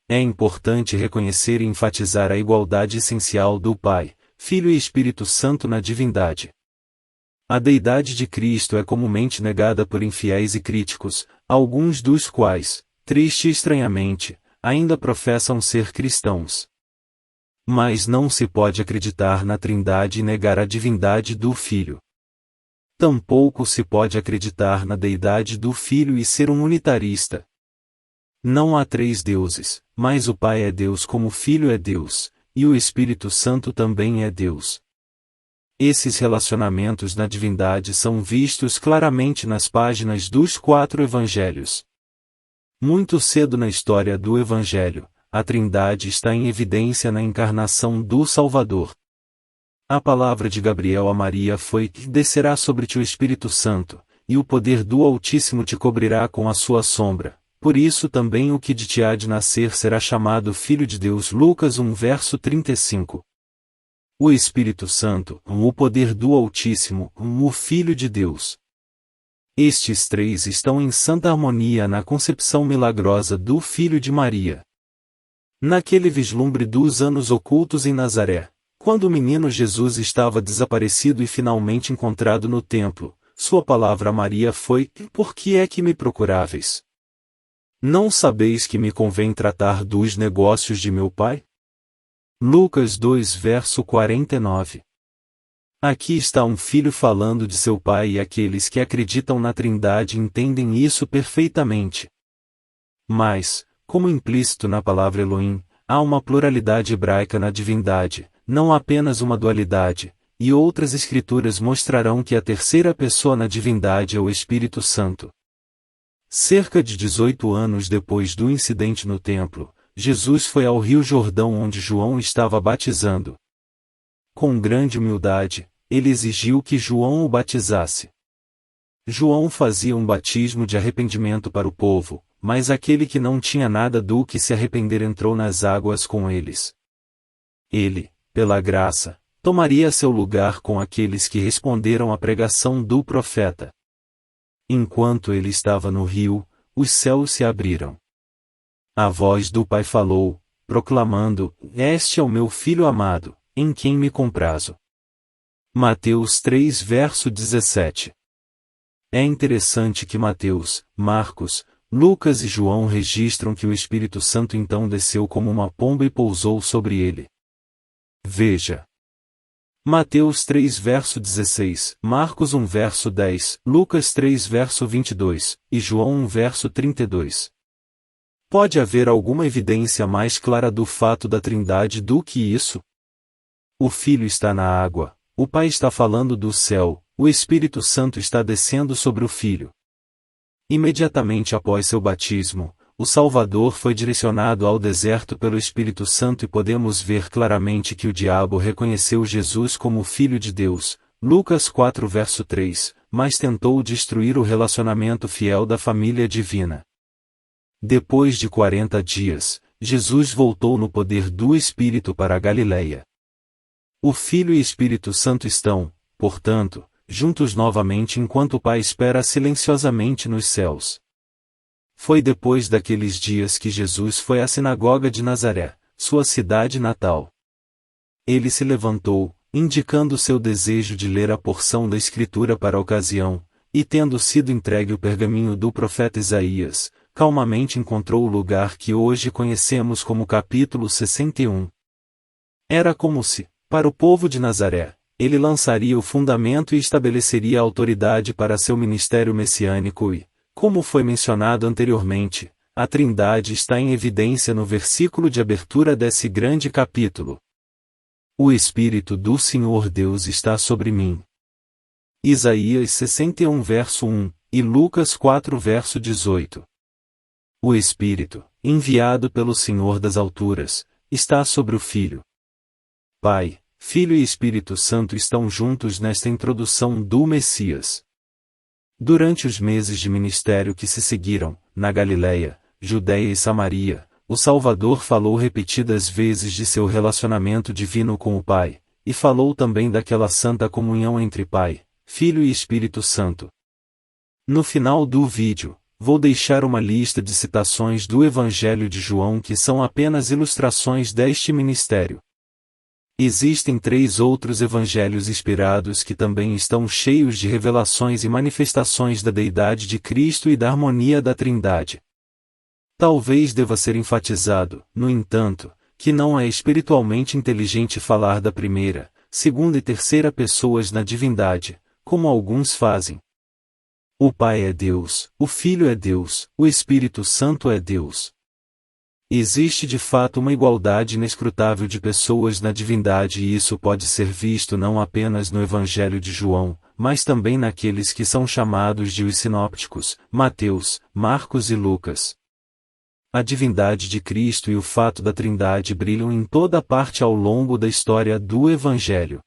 É importante reconhecer e enfatizar a igualdade essencial do Pai, Filho e Espírito Santo na divindade. A deidade de Cristo é comumente negada por infiéis e críticos, alguns dos quais, triste e estranhamente, ainda professam ser cristãos. Mas não se pode acreditar na Trindade e negar a divindade do Filho. Tampouco se pode acreditar na deidade do Filho e ser um unitarista. Não há três deuses, mas o Pai é Deus como o Filho é Deus, e o Espírito Santo também é Deus. Esses relacionamentos na divindade são vistos claramente nas páginas dos 4 evangelhos. Muito cedo na história do Evangelho, a Trindade está em evidência na encarnação do Salvador. A palavra de Gabriel a Maria foi: descerá sobre ti o Espírito Santo, e o poder do Altíssimo te cobrirá com a sua sombra. Por isso também o que de ti há de nascer será chamado Filho de Deus. Lucas 1 verso 35. O Espírito Santo, o poder do Altíssimo, o Filho de Deus. Estes três estão em santa harmonia na concepção milagrosa do Filho de Maria. Naquele vislumbre dos anos ocultos em Nazaré, quando o menino Jesus estava desaparecido e finalmente encontrado no templo, sua palavra a Maria foi: por que é que me procuráveis? Não sabeis que me convém tratar dos negócios de meu Pai? Lucas 2 verso 49. Aqui está um filho falando de seu pai e aqueles que acreditam na Trindade entendem isso perfeitamente. Mas, como implícito na palavra Elohim, há uma pluralidade hebraica na divindade, não apenas uma dualidade, e outras escrituras mostrarão que a terceira pessoa na divindade é o Espírito Santo. Cerca de 18 anos depois do incidente no templo, Jesus foi ao Rio Jordão onde João estava batizando. Com grande humildade, ele exigiu que João o batizasse. João fazia um batismo de arrependimento para o povo, mas aquele que não tinha nada do que se arrepender entrou nas águas com eles. Ele, pela graça, tomaria seu lugar com aqueles que responderam à pregação do profeta. Enquanto ele estava no rio, os céus se abriram. A voz do Pai falou, proclamando: este é o meu Filho amado, em quem me comprazo. Mateus 3 verso 17. É interessante que Mateus, Marcos, Lucas e João registram que o Espírito Santo então desceu como uma pomba e pousou sobre ele. Veja. Mateus 3 verso 16, Marcos 1 verso 10, Lucas 3 verso 22, e João 1 verso 32. Pode haver alguma evidência mais clara do fato da Trindade do que isso? O Filho está na água, o Pai está falando do céu, o Espírito Santo está descendo sobre o Filho. Imediatamente após seu batismo, o Salvador foi direcionado ao deserto pelo Espírito Santo e podemos ver claramente que o diabo reconheceu Jesus como o Filho de Deus, Lucas 4 verso 3, mas tentou destruir o relacionamento fiel da família divina. Depois de 40 dias, Jesus voltou no poder do Espírito para a Galileia. O Filho e Espírito Santo estão, portanto, juntos novamente enquanto o Pai espera silenciosamente nos céus. Foi depois daqueles dias que Jesus foi à sinagoga de Nazaré, sua cidade natal. Ele se levantou, indicando seu desejo de ler a porção da Escritura para a ocasião, e tendo sido entregue o pergaminho do profeta Isaías, calmamente encontrou o lugar que hoje conhecemos como capítulo 61. Era como se, para o povo de Nazaré, ele lançaria o fundamento e estabeleceria a autoridade para seu ministério messiânico e, como foi mencionado anteriormente, a Trindade está em evidência no versículo de abertura desse grande capítulo. O Espírito do Senhor Deus está sobre mim. Isaías 61 verso 1, e Lucas 4 verso 18. O Espírito, enviado pelo Senhor das alturas, está sobre o Filho. Pai, Filho e Espírito Santo estão juntos nesta introdução do Messias. Durante os meses de ministério que se seguiram, na Galileia, Judeia e Samaria, o Salvador falou repetidas vezes de seu relacionamento divino com o Pai, e falou também daquela santa comunhão entre Pai, Filho e Espírito Santo. No final do vídeo, vou deixar uma lista de citações do Evangelho de João que são apenas ilustrações deste ministério. Existem 3 outros evangelhos inspirados que também estão cheios de revelações e manifestações da deidade de Cristo e da harmonia da Trindade. Talvez deva ser enfatizado, no entanto, que não é espiritualmente inteligente falar da primeira, segunda e terceira pessoas na divindade, como alguns fazem. O Pai é Deus, o Filho é Deus, o Espírito Santo é Deus. Existe de fato uma igualdade inescrutável de pessoas na divindade e isso pode ser visto não apenas no Evangelho de João, mas também naqueles que são chamados de os sinópticos, Mateus, Marcos e Lucas. A divindade de Cristo e o fato da Trindade brilham em toda parte ao longo da história do Evangelho.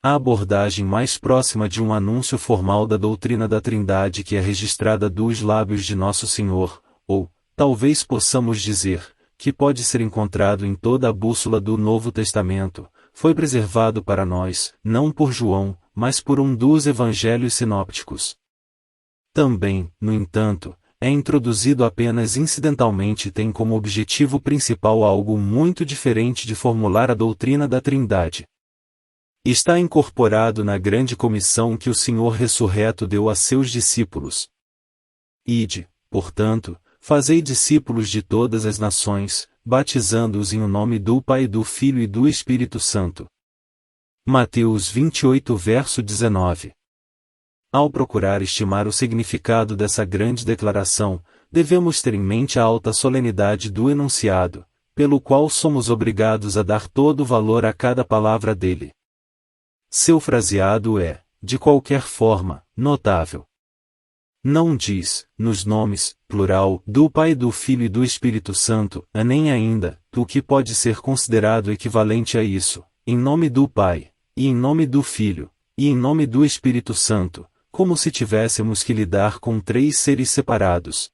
A abordagem mais próxima de um anúncio formal da doutrina da Trindade que é registrada dos lábios de Nosso Senhor, ou, talvez possamos dizer, que pode ser encontrado em toda a bússola do Novo Testamento, foi preservado para nós, não por João, mas por um dos evangelhos sinópticos. Também, no entanto, é introduzido apenas incidentalmente e tem como objetivo principal algo muito diferente de formular a doutrina da Trindade. Está incorporado na grande comissão que o Senhor ressurreto deu a seus discípulos. Ide, portanto, fazei discípulos de todas as nações, batizando-os em o nome do Pai, do Filho e do Espírito Santo. Mateus 28 verso 19. Ao procurar estimar o significado dessa grande declaração, devemos ter em mente a alta solenidade do enunciado, pelo qual somos obrigados a dar todo o valor a cada palavra dele. Seu fraseado é, de qualquer forma, notável. Não diz, nos nomes, plural, do Pai, do Filho e do Espírito Santo, nem ainda, o que pode ser considerado equivalente a isso, em nome do Pai, e em nome do Filho, e em nome do Espírito Santo, como se tivéssemos que lidar com 3 seres separados.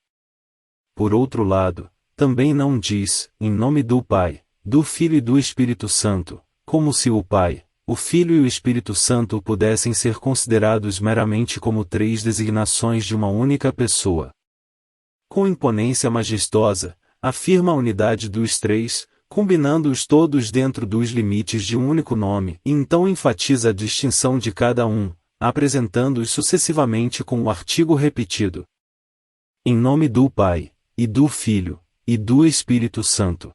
Por outro lado, também não diz, em nome do Pai, do Filho e do Espírito Santo, como se o Pai, o Filho e o Espírito Santo pudessem ser considerados meramente como 3 designações de uma única pessoa. Com imponência majestosa, afirma a unidade dos 3, combinando-os todos dentro dos limites de um único nome, e então enfatiza a distinção de cada um, apresentando-os sucessivamente com o artigo repetido. Em nome do Pai, e do Filho, e do Espírito Santo.